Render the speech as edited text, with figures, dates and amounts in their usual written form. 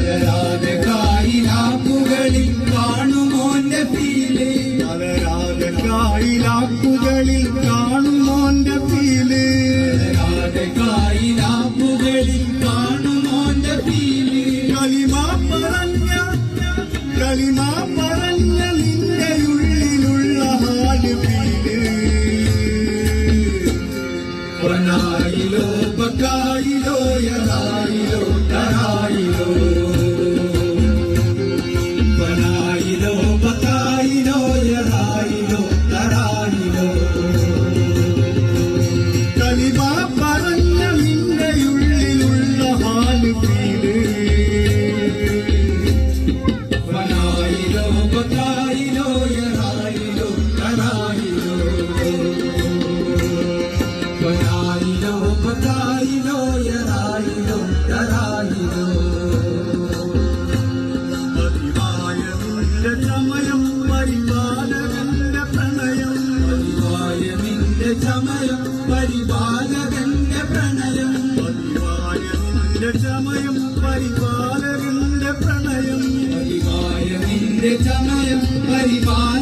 വളരാതെ കായിലാക്കുകളിൽ കാണുമോന്റെ feel വളരാതെ കായിലാക്കുകളിൽ കാണുമോന്റെ feel വളരാതെ കായിലാക്കുകളിൽ കാണുമോന്റെ feel കളിമ പറഞ്ഞ നിന്റെ ഉള്ളിലുള്ള ഹാല് ഫീല് പൊന്നായിലോ ബക്കായിലോ യറായിലോ തറായിലോ പൊന്നായിലോ ബക്കായിലോ യറായിലോ തറായിലോ കളിമ പറഞ്ഞ നിന്റെ ഉള്ളിലുള്ള ഹാല് ഫീല് പൊന്നായിലോ ബക്കായിലോ യറായിലോ തറായിലോ പൊന്നായിലോ ബക്കായിലോ യറായിലോ തറായിലോ പതിവായ നിന്റെ ചമയം പരിപാലകന്റെ പ്രണയം പതിവായ നിന്റെ ചമയം പരിപാലകന്റെ പ്രണയം പതിവായ നിന്റെ ചമയം പരിപാലകന്റെ പ്രണയം പതിവായ നിന്റെ ചമയം പരിപാലകന്റെ